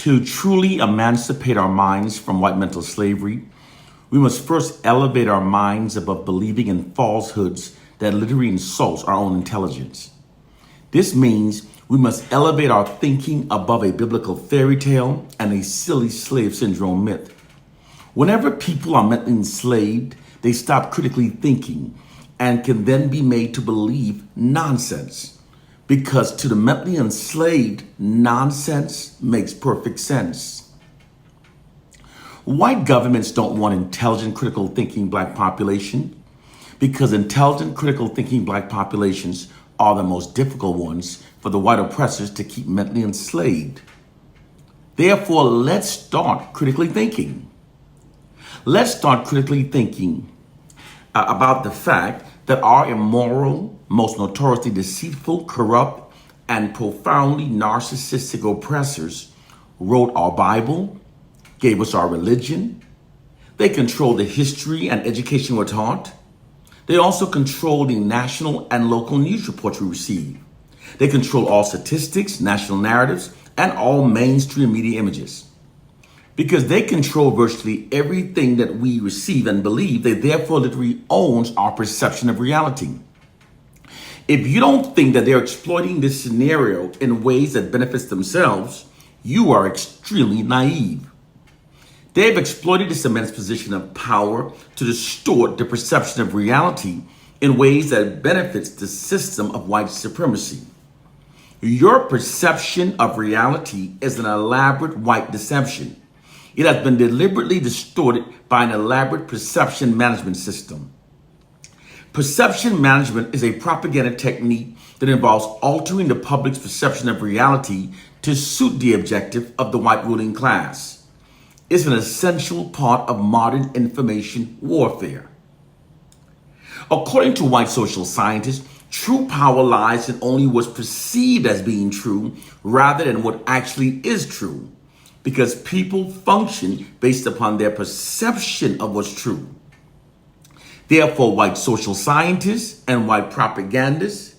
To truly emancipate our minds from white mental slavery, we must first elevate our minds above believing in falsehoods that literally insults our own intelligence. This means we must elevate our thinking above a biblical fairy tale and a silly slave syndrome myth. Whenever people are mentally enslaved, they stop critically thinking and can then be made to believe nonsense. Because to the mentally enslaved, nonsense makes perfect sense. White governments don't want intelligent, critical thinking black population because intelligent, critical thinking black populations are the most difficult ones for the white oppressors to keep mentally enslaved. Therefore, let's start critically thinking. Let's start critically thinking about the fact that our immoral, most notoriously deceitful, corrupt, and profoundly narcissistic oppressors wrote our Bible, gave us our religion. They control the history and education we're taught. They also control the national and local news reports we receive. They control all statistics, national narratives, and all mainstream media images. Because they control virtually everything that we receive and believe, they therefore literally owns our perception of reality. If you don't think that they're exploiting this scenario in ways that benefits themselves, you are extremely naive. They've exploited this immense position of power to distort the perception of reality in ways that benefits the system of white supremacy. Your perception of reality is an elaborate white deception. It has been deliberately distorted by an elaborate perception management system. Perception management is a propaganda technique that involves altering the public's perception of reality to suit the objective of the white ruling class. It's an essential part of modern information warfare. According to white social scientists, true power lies in only what's perceived as being true rather than what actually is true, because people function based upon their perception of what's true. Therefore, white social scientists and white propagandists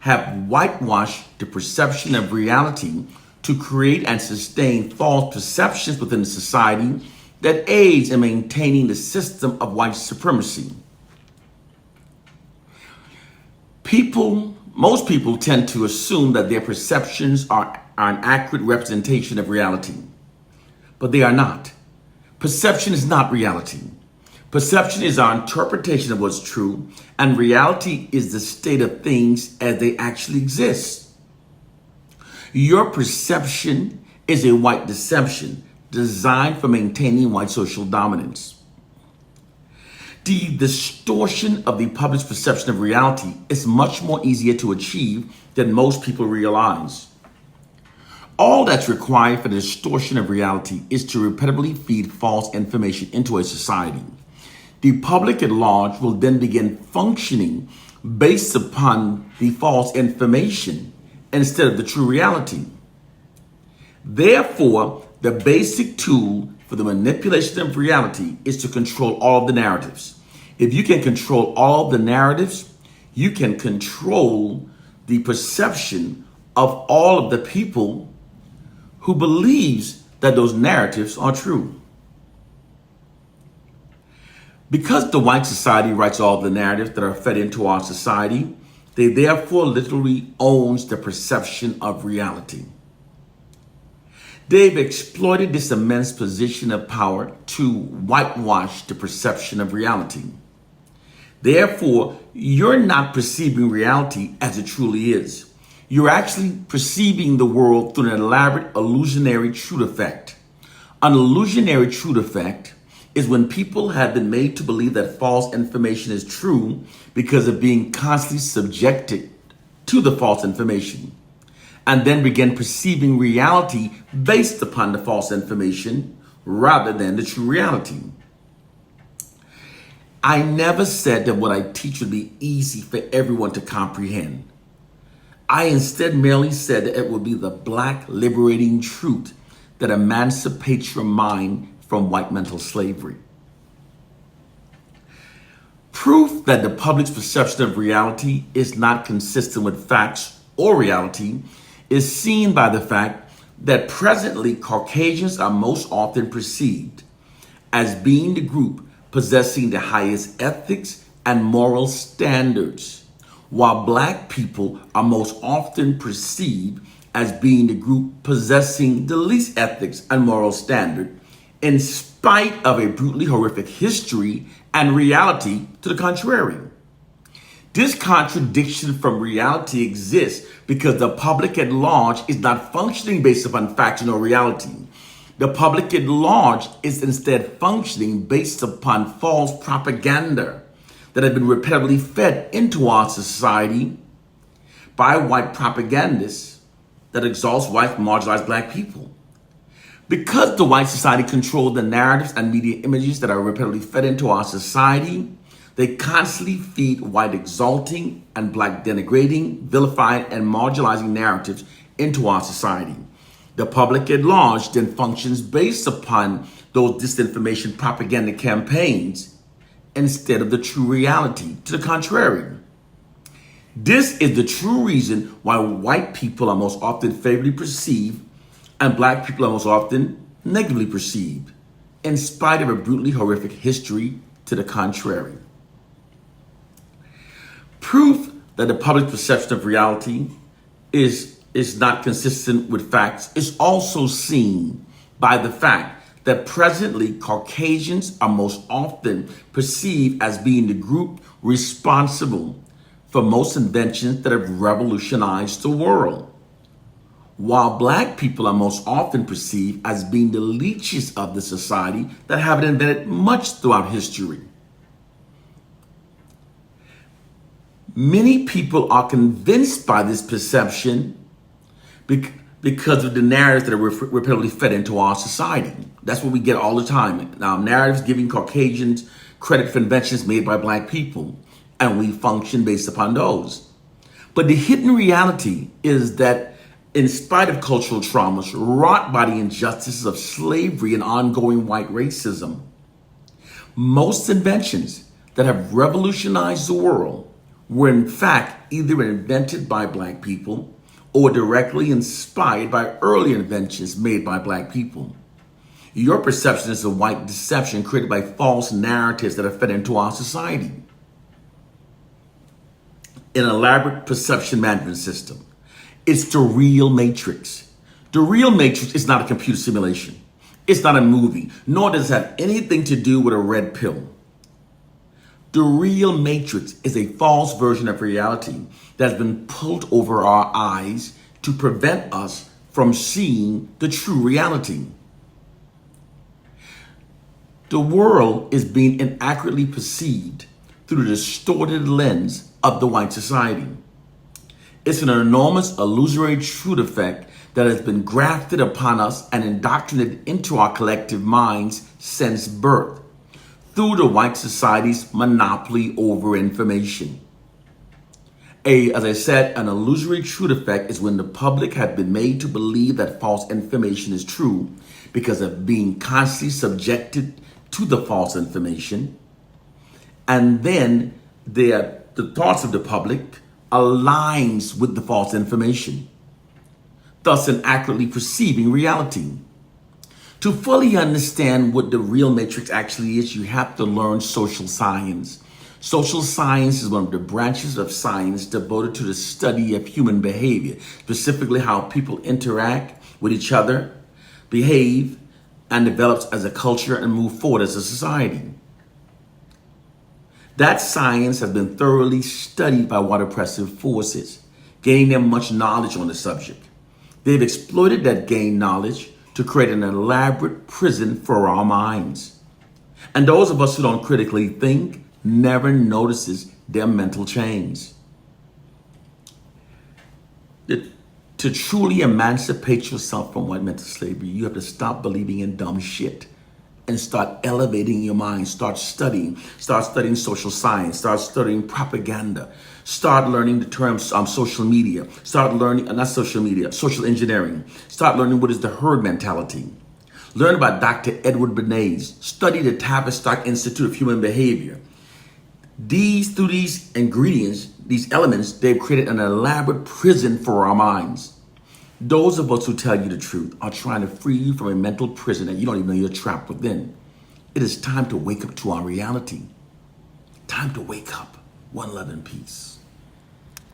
have whitewashed the perception of reality to create and sustain false perceptions within society that aids in maintaining the system of white supremacy. Most people tend to assume that their perceptions are an accurate representation of reality, but they are not. Perception is not reality. Perception is our interpretation of what's true, and reality is the state of things as they actually exist. Your perception is a white deception designed for maintaining white social dominance. The distortion of the public's perception of reality is much more easier to achieve than most people realize. All that's required for the distortion of reality is to repeatedly feed false information into a society. The public at large will then begin functioning based upon the false information instead of the true reality. Therefore, the basic tool for the manipulation of reality is to control all of the narratives. If you can control all of the narratives, you can control the perception of all of the people who believes that those narratives are true. Because the white society writes all the narratives that are fed into our society, they therefore literally owns the perception of reality. They've exploited this immense position of power to whitewash the perception of reality. Therefore, you're not perceiving reality as it truly is. You're actually perceiving the world through an elaborate illusionary truth effect. An illusionary truth effect is when people have been made to believe that false information is true because of being constantly subjected to the false information, and then begin perceiving reality based upon the false information rather than the true reality. I never said that what I teach would be easy for everyone to comprehend. I instead merely said that it would be the black liberating truth that emancipates your mind from white mental slavery. Proof that the public's perception of reality is not consistent with facts or reality is seen by the fact that presently Caucasians are most often perceived as being the group possessing the highest ethics and moral standards, while Black people are most often perceived as being the group possessing the least ethics and moral standard, in spite of a brutally horrific history and reality to the contrary. This contradiction from reality exists because the public at large is not functioning based upon fact or reality. The public at large is instead functioning based upon false propaganda that has been repeatedly fed into our society by white propagandists that exalts white marginalized Black people. Because the white society controls the narratives and media images that are repeatedly fed into our society, they constantly feed white exalting and Black denigrating, vilifying, and marginalizing narratives into our society. The public at large then functions based upon those disinformation propaganda campaigns instead of the true reality to the contrary. This is the true reason why white people are most often favorably perceived and Black people are most often negatively perceived, in spite of a brutally horrific history to the contrary. Proof that the public perception of reality is not consistent with facts is also seen by the fact that presently Caucasians are most often perceived as being the group responsible for most inventions that have revolutionized the world, while Black people are most often perceived as being the leeches of the society that haven't invented much throughout history. Many people are convinced by this perception because of the narratives that are repeatedly fed into our society. That's what we get all the time. Now, narratives giving Caucasians credit for inventions made by Black people, and we function based upon those. But the hidden reality is that in spite of cultural traumas wrought by the injustices of slavery and ongoing white racism, most inventions that have revolutionized the world were in fact either invented by Black people or directly inspired by early inventions made by Black people. Your perception is a white deception created by false narratives that are fed into our society. An elaborate perception management system. It's the real matrix. The real matrix is not a computer simulation. It's not a movie, nor does it have anything to do with a red pill. The real matrix is a false version of reality that has been pulled over our eyes to prevent us from seeing the true reality. The world is being inaccurately perceived through the distorted lens of the white society. It's an enormous illusory truth effect that has been grafted upon us and indoctrinated into our collective minds since birth through the white society's monopoly over information. As I said, an illusory truth effect is when the public have been made to believe that false information is true because of being constantly subjected to the false information. And then the thoughts of the public aligns with the false information, thus inaccurately perceiving reality. To fully understand what the real matrix actually is, you have to learn social science. Social science is one of the branches of science devoted to the study of human behavior, specifically how people interact with each other, behave, and develops as a culture and move forward as a society. That science has been thoroughly studied by white oppressive forces, gaining them much knowledge on the subject. They've exploited that gained knowledge to create an elaborate prison for our minds. And those of us who don't critically think never notices their mental chains. To truly emancipate yourself from white mental slavery, you have to stop believing in dumb shit and start elevating your mind. Start studying social science, start studying propaganda, start learning the terms social media, social engineering, start learning what is the herd mentality. Learn about Dr. Edward Bernays, study the Tavistock Institute of Human Behavior. Through these ingredients, these elements, they've created an elaborate prison for our minds. Those of us who tell you the truth are trying to free you from a mental prison that you don't even know you're trapped within. It is time to wake up to our reality. Time to wake up. One love and peace.